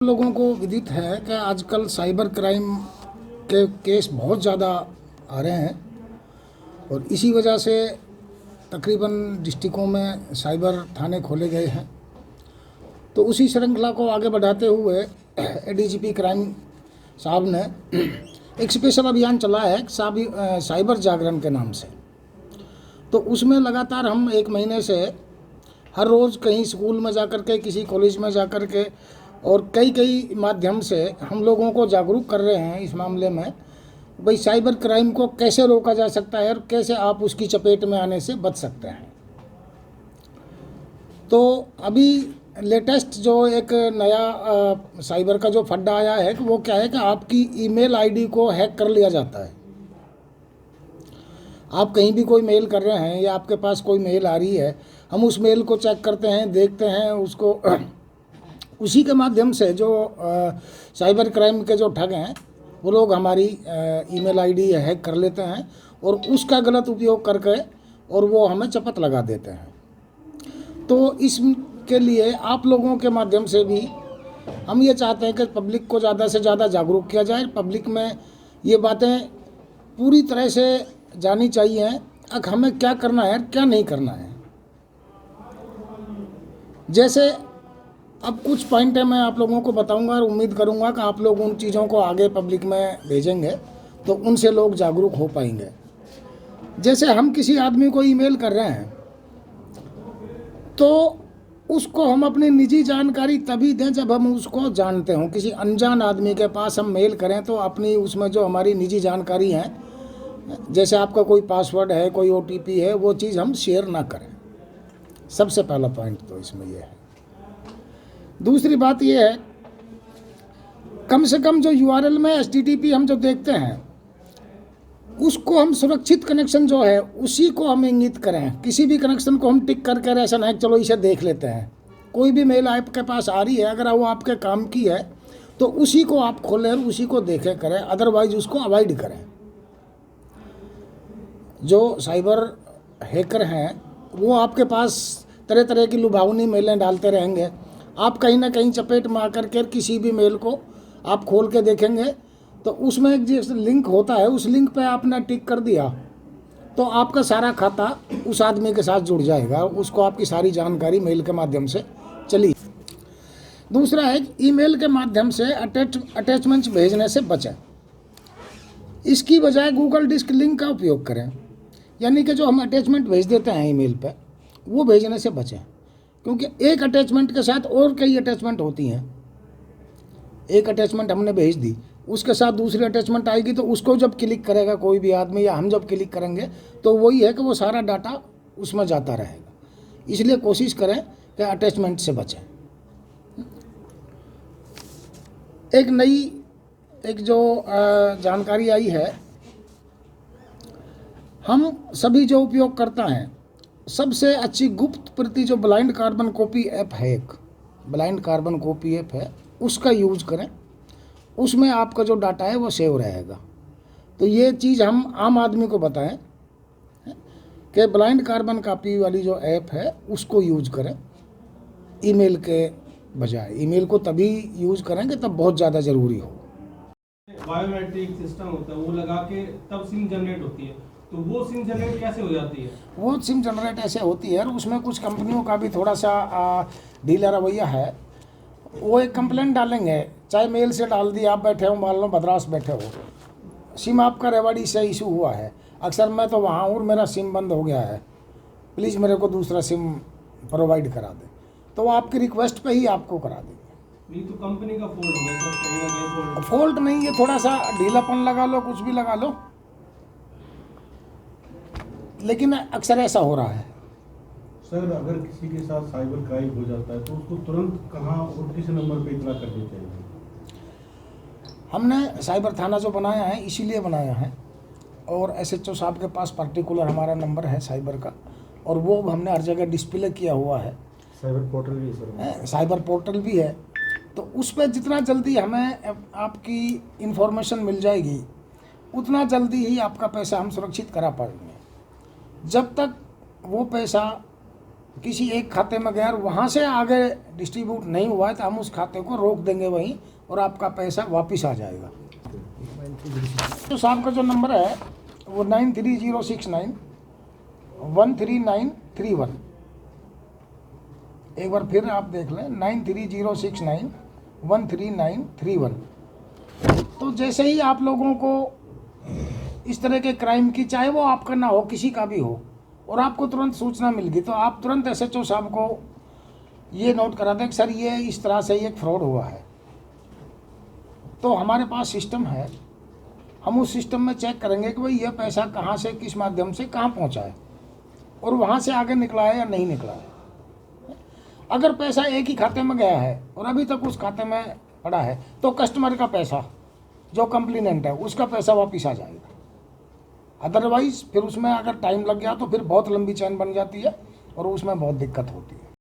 लोगों को विदित है कि आजकल साइबर क्राइम के केस बहुत ज़्यादा आ रहे हैं और इसी वजह से तकरीबन डिस्ट्रिक्टों में साइबर थाने खोले गए हैं। तो उसी श्रृंखला को आगे बढ़ाते हुए एडीजीपी क्राइम साहब ने एक स्पेशल अभियान चलाया है साइबर जागरण के नाम से। तो उसमें लगातार हम एक महीने से हर रोज़ कहीं स्कूल में जाकर के, किसी कॉलेज में जाकर के और कई माध्यम से हम लोगों को जागरूक कर रहे हैं इस मामले में, भाई साइबर क्राइम को कैसे रोका जा सकता है और कैसे आप उसकी चपेट में आने से बच सकते हैं। तो अभी लेटेस्ट जो एक नया साइबर का जो फड्डा आया है कि वो क्या है कि आपकी ईमेल आईडी को हैक कर लिया जाता है। आप कहीं भी कोई मेल कर रहे हैं या आपके पास कोई मेल आ रही है, हम उस मेल को चेक करते हैं, देखते हैं उसको उसी के माध्यम से जो साइबर क्राइम के जो ठग हैं वो लोग हमारी ईमेल आईडी हैक कर लेते हैं और उसका गलत उपयोग करके और वो हमें चपत लगा देते हैं। तो इसके लिए आप लोगों के माध्यम से भी हम ये चाहते हैं कि पब्लिक को ज़्यादा से ज़्यादा जागरूक किया जाए, पब्लिक में ये बातें पूरी तरह से जानी चाहिए कि हमें क्या करना है क्या नहीं करना है। जैसे अब कुछ पॉइंट है मैं आप लोगों को बताऊंगा और उम्मीद करूंगा कि आप लोग उन चीज़ों को आगे पब्लिक में भेजेंगे तो उनसे लोग जागरूक हो पाएंगे। जैसे हम किसी आदमी को ईमेल कर रहे हैं तो उसको हम अपनी निजी जानकारी तभी दें जब हम उसको जानते हों। किसी अनजान आदमी के पास हम मेल करें तो अपनी उसमें जो हमारी निजी जानकारी है, जैसे आपका कोई पासवर्ड है, कोई OTP है, वो चीज़ हम शेयर ना करें। सबसे पहला पॉइंट तो इसमें यह है। दूसरी बात यह है, कम से कम जो URL में HTTP हम जो देखते हैं उसको हम सुरक्षित कनेक्शन जो है उसी को हम इंगित करें। किसी भी कनेक्शन को हम टिक करके ऐसा नहीं चलो इसे देख लेते हैं। कोई भी मेल आपके पास आ रही है, अगर वो आपके काम की है तो उसी को आप खोलें और उसी को देखे करें, अदरवाइज उसको अवॉइड करें। जो साइबर हैकर हैं वो आपके पास तरह तरह की लुभावनी मेलें डालते रहेंगे। आप कहीं ना कहीं चपेट में आकर के किसी भी मेल को आप खोल के देखेंगे तो उसमें एक जो लिंक होता है उस लिंक पे आपने टिक कर दिया तो आपका सारा खाता उस आदमी के साथ जुड़ जाएगा, उसको आपकी सारी जानकारी मेल के माध्यम से चली। दूसरा है ईमेल के माध्यम से अटैचमेंट्स भेजने से बचें। इसकी बजाय गूगल डिस्क लिंक का उपयोग करें, यानी कि जो हम अटैचमेंट भेज देते हैं ईमेल पे वो भेजने से बचें, क्योंकि एक अटैचमेंट के साथ और कई अटैचमेंट होती हैं। एक अटैचमेंट हमने भेज दी, उसके साथ दूसरी अटैचमेंट आएगी तो उसको जब क्लिक करेगा कोई भी आदमी या हम जब क्लिक करेंगे तो वही है कि वो सारा डाटा उसमें जाता रहेगा। इसलिए कोशिश करें कि अटैचमेंट से बचें। एक जो जानकारी आई है, हम सभी जो उपयोग करता हैं सबसे अच्छी गुप्त प्रति जो ब्लाइंड कार्बन कॉपी ऐप है, एक ब्लाइंड कार्बन कॉपी ऐप है, उसका यूज करें। उसमें आपका जो डाटा है वो सेव रहेगा। तो ये चीज़ हम आम आदमी को बताएं कि ब्लाइंड कार्बन कॉपी वाली जो ऐप है उसको यूज करें ईमेल के बजाय। ईमेल को तभी यूज करेंगे तब बहुत ज़्यादा ज़रूरी हो। बायोमेट्रिक सिस्टम होता है वो लगा के तब सिम जनरेट होती है, तो वो सिम जनरेट कैसे हो जाती है? वो सिम जनरेट ऐसे होती है और उसमें कुछ कंपनियों का भी थोड़ा सा ढीला रवैया है। वो एक कंप्लेंट डालेंगे, चाहे मेल से डाल दी, आप बैठे हो मान लो मद्रास बैठे हो, सिम आपका रेवाड़ी से इशू हुआ है, अक्सर मैं तो वहाँ हूँ और मेरा सिम बंद हो गया है, प्लीज़ मेरे को दूसरा सिम प्रोवाइड करा दें, तो वो आपकी रिक्वेस्ट पे ही आपको करा देंगे। नहीं तो कंपनी का फॉल्ट हो गया, कहीं ना कहीं फॉल्ट नहीं है, थोड़ा सा ढीलापन लगा लो, कुछ भी लगा लो, लेकिन अक्सर ऐसा हो रहा है। सर, अगर किसी के साथ साइबर क्राइम हो जाता है तो उसको तुरंत कहाँ और किस नंबर पे इतना करनी चाहिए? हमने साइबर थाना जो बनाया है इसीलिए बनाया है और SHO साहब के पास पर्टिकुलर हमारा नंबर है साइबर का और वो हमने हर जगह डिस्प्ले किया हुआ है। साइबर पोर्टल भी है सर? साइबर पोर्टल भी है, तो उस पर जितना जल्दी हमें आपकी इन्फॉर्मेशन मिल जाएगी उतना जल्दी ही आपका पैसा हम सुरक्षित करा पाएंगे। जब तक वो पैसा किसी एक खाते में गया और वहाँ से आगे डिस्ट्रीब्यूट नहीं हुआ है तो हम उस खाते को रोक देंगे वहीं और आपका पैसा वापस आ जाएगा। तो साहब का जो नंबर है वो 9306913931। एक बार फिर आप देख लें 9306913931। तो जैसे ही आप लोगों को इस तरह के क्राइम की, चाहे वो आपका ना हो किसी का भी हो, और आपको तुरंत सूचना मिल गई तो आप तुरंत SHO साहब को ये नोट करा दें कि सर ये इस तरह से एक फ्रॉड हुआ है। तो हमारे पास सिस्टम है, हम उस सिस्टम में चेक करेंगे कि भाई ये पैसा कहाँ से किस माध्यम से कहाँ पहुँचा है और वहाँ से आगे निकला है या नहीं निकला है। अगर पैसा एक ही खाते में गया है और अभी तक उस खाते में पड़ा है तो कस्टमर का पैसा, जो कंप्लेनेंट है उसका पैसा वापस आ जाएगा। अदरवाइज फिर उसमें अगर टाइम लग गया तो फिर बहुत लंबी चैन बन जाती है और उसमें बहुत दिक्कत होती है।